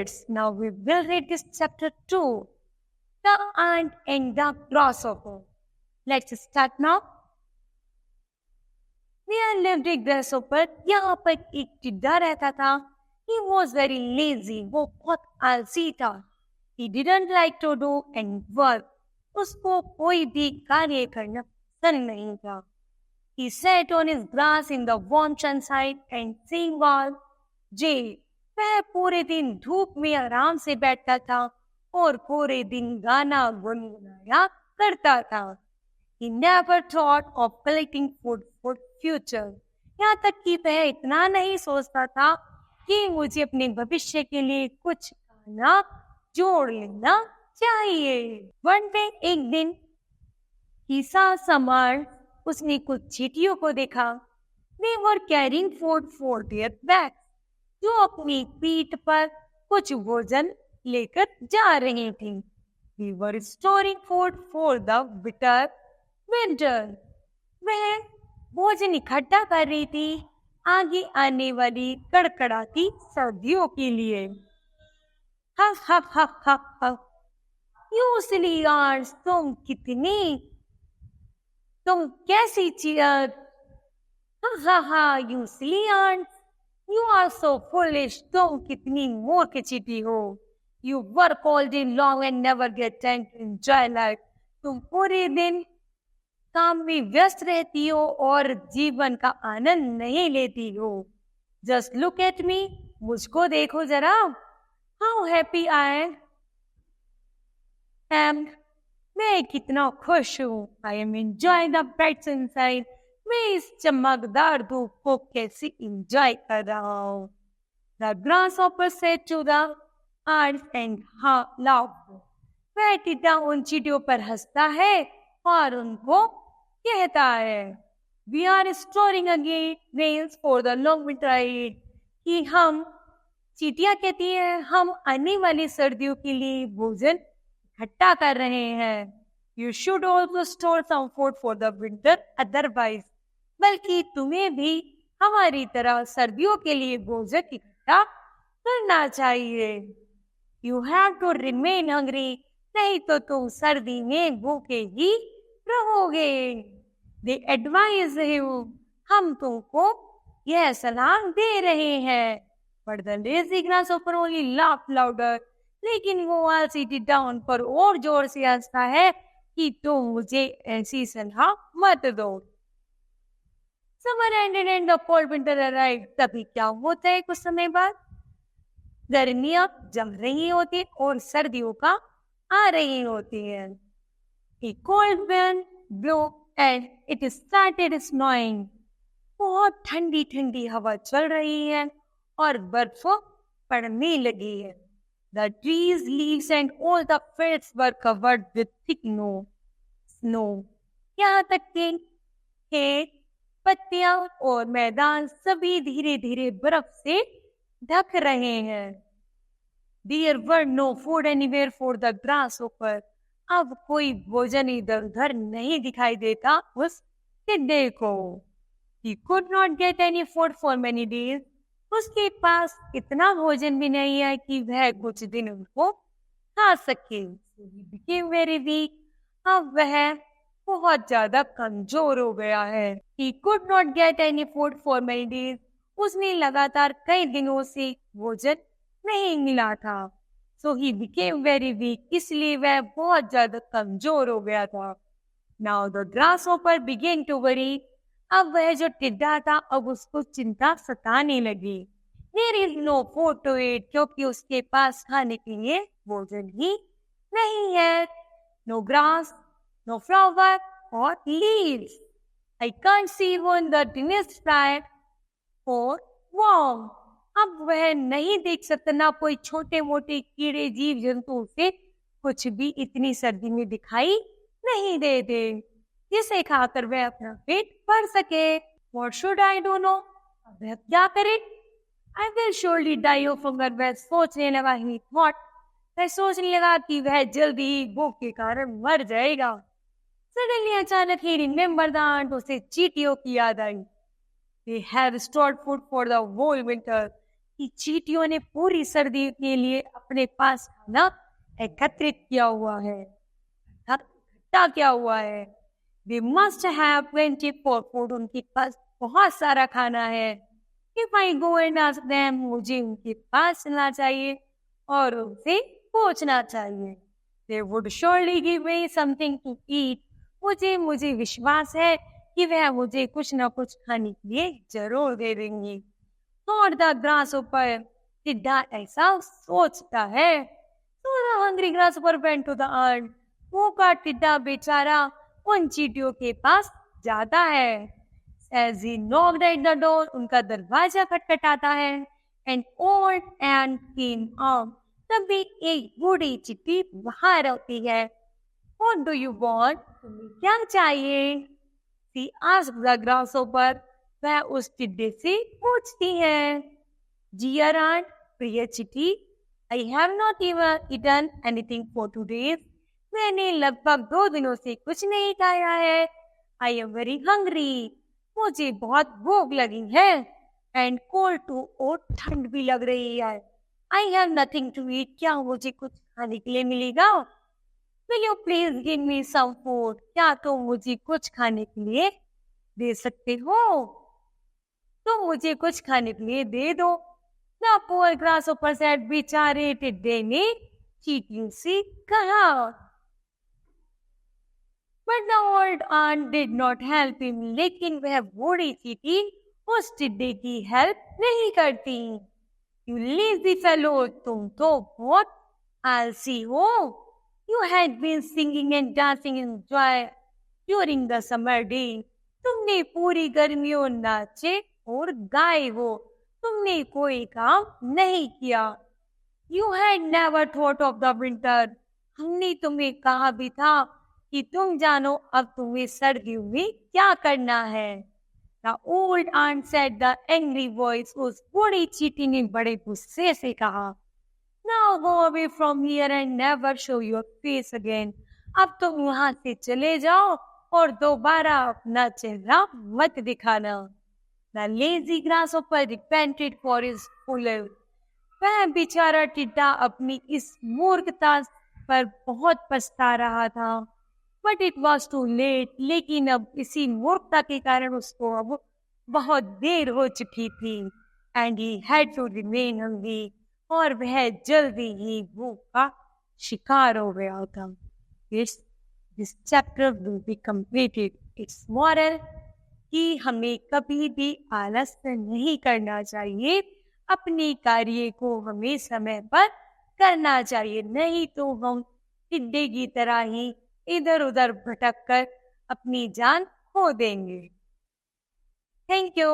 kids, now we will read this chapter 2, The Ant and the Grasshopper. Let's start now. There lived a grasshopper. यहाँ पर एक टिड्डा रहता था. He was very lazy. वो बहुत आलसी था. He didn't like to do any work. उसको कोई भी कार्य करना पसंद नहीं था. He sat on his grass in the warm sunshine and sang all day. वह पूरे दिन धूप में आराम से बैठता था और पूरे दिन गाना गुनगुनाया करता था. He never thought of collecting food for future. यहाँ तक कि वह इतना नहीं सोचता था कि मुझे अपने भविष्य के लिए कुछ खाना जोड़ लेना चाहिए. One day, एक दिन, he saw some ants. उसने कुछ चींटियों को देखा. They were carrying food for their backs. जो अपनी पीठ पर कुछ भोजन लेकर जा रहे थे. They were storing food for the bitter winter. वह भोजन इकट्ठा कर रही थी आगे आने वाली कड़कड़ाती सर्दियों के लिए. हा हा हा हा हा. You silly ants, तुम कैसी चीयर. हा हा हा. You silly ants, you are so foolish. तुम कितनी मूर्ख चींटी हो. You work all day long and never get time to enjoy life. तुम पूरे दिन काम में व्यस्त रहती हो और जीवन का आनंद नहीं लेती हो. Just look at me. मुझको देखो जरा. How happy I am. मैं कितना खुश हूँ. I am enjoying the bright sunshine. मैं इस चमकदार धूप को कैसे enjoy कर रहा हूँ. The grasshopper said to the ants and laughed. वह टिड्डा उन चींटियों पर हंसता है और उनको कहता है, We are storing again grains for the long winter ahead. कि हम, चींटियां कहती हैं, हम आने वाली सर्दियों के लिए भोजन इकट्ठा कर रहे हैं. You should also store some food for the winter otherwise. बल्कि तुम्हें भी हमारी तरह सर्दियों के लिए भोजन इकट्ठा करना चाहिए. You have to remain hungry. नहीं तो तुम सर्दी में भूखे ही रहोगे. They advise him. हम तुमको यह सलाह दे रहे हैं. But the lazy grasshopper only laughed louder. लेकिन वो आलसी टिड्डा उन पर और जोर से हंसता है कि तुम मुझे ऐसी सलाह मत दो. Summer ended and the cold winter arrived. तभी क्या होता है कुछ समय बाद, गर्मियां जम रही होती और सर्दियों का आ रही होती है. A cold wind blew and it started snowing. बहुत ठंडी ठंडी हवा चल रही है और बर्फ पड़ने लगी है. The trees, leaves and all the fields were covered with thick snow. यहाँ तक कि खेत, पत्तियां और मैदान सभी धीरे धीरे बर्फ से ढक रहे हैं. There were no food anywhere for the grasshopper. अब कोई भोजन इधर उधर नहीं दिखाई देता उस टिड्डे को. He could not get any food for many days. उसके पास इतना भोजन भी नहीं है कि वह कुछ दिन उनको खा सके. So he became very weak. अब वह बहुत ज्यादा कमजोर हो गया है. He could not get any food for many days. उसने लगातार कई दिनों से भोजन नहीं मिला था. So he became very weak. इसलिए वह बहुत ज्यादा कमजोर हो गया था. Now the grasshopper began to worry. अब वह जो टिड्डा था अब उसको चिंता सताने लगी. There is no food to eat. क्योंकि उसके पास खाने के लिए भोजन ही नहीं है. No grass, no flower or leaves. I can't see even the tiniest plant or worm. अब वह नहीं देख सकता, ना कोई छोटे मोटे कीड़े जीव जंतु से कुछ भी इतनी सर्दी में दिखाई नहीं देते जिसे खाकर वह अपना पेट भर सके. What should I do now? अब वह क्या करे? I will surely die of hunger. वह सोचने लगा. He thought. वह सोचने लगा कि वह जल्दी ही भूख के कारण मर जाएगा. Suddenly अचानक ही remembered that उसे चींटियों की याद आई. They have stored food for the whole winter. कि चींटियों ने पूरी सर्दी के लिए अपने पास खाना एकत्रित किया हुआ है, इकट्ठा किया हुआ है। They must have plenty for food. उनके पास बहुत सारा खाना है। If I go and ask them, मुझे उनके पास चलना चाहिए और उनसे पूछना चाहिए। They would surely give me something to eat. मुझे विश्वास है कि वह मुझे कुछ न कुछ खाने के लिए जरूर दे देंगी। Thought the grasshopper. टिड्डा ऐसा सोचता है। So the hungry grasshopper went to the ant. भूखा टिड्डा बेचारा उन चींटियों के पास जाता है। As he knocked at the door, उनका दरवाजा खटखटाता है। An old ant came out. तभी एक बूढ़ी चींटी बाहर आती है। What do you want? तुम्हें क्या चाहिए? She asked the grasshopper. वह उस टिड्डे से पूछती है। Dear aunt, प्रिय चींटी, I have not even eaten anything for 2 days. मैंने लगभग 2 दिनों से कुछ नहीं खाया है। I am very hungry. मुझे बहुत भूख लगी है। And cold too. और ठंड भी लग रही है। I have nothing to eat. क्या मुझे कुछ खाने के लिए मिलेगा? Will you please give me some food? क्या तुम मुझे कुछ खाने के लिए दे सकते हो? तुम मुझे कुछ खाने के लिए दे दो। The poor grasshopper said, बेचारे टिड्डे ने चींटियों से कहा। But the old aunt did not help him. लेकिन वह बूढ़ी चींटी उस टिड्डे की हेल्प नहीं करती। You lazy fellow, तुम तो बहुत आलसी हो। You had been singing and dancing in joy during the summer day. तुमने पूरी गर्मियों नाचे और गाए हो। तुमने कोई काम नहीं किया। You had never thought of the winter. हमने तुम्हें कहा भी था कि तुम जानो अब तुम्हें सर्दियों में क्या करना है। The old aunt said, the angry voice. उस बूढ़ी चींटी ने बड़े गुस्से से कहा। Now go away from here and never show your face again. अब तुम वहां से चले जाओ और दोबारा अपना चेहरा मत दिखाना। The lazy grasshopper repented for his folly. वह बेचारा टिड्डा अपनी इस मूर्खता पर बहुत पछता रहा था। But it was too late. लेकिन अब इसी मूर्खता के कारण उसको अब बहुत देर हो चुकी थी। And he had to remain hungry. और वह जल्दी ही भूख का शिकार हो गया था। This chapter will be completed. Its moral कि हमें कभी भी आलस नहीं करना चाहिए। अपने कार्य को हमें समय पर करना चाहिए, नहीं तो हम टिड्डे की तरह ही इधर उधर भटक कर अपनी जान खो देंगे। Thank you.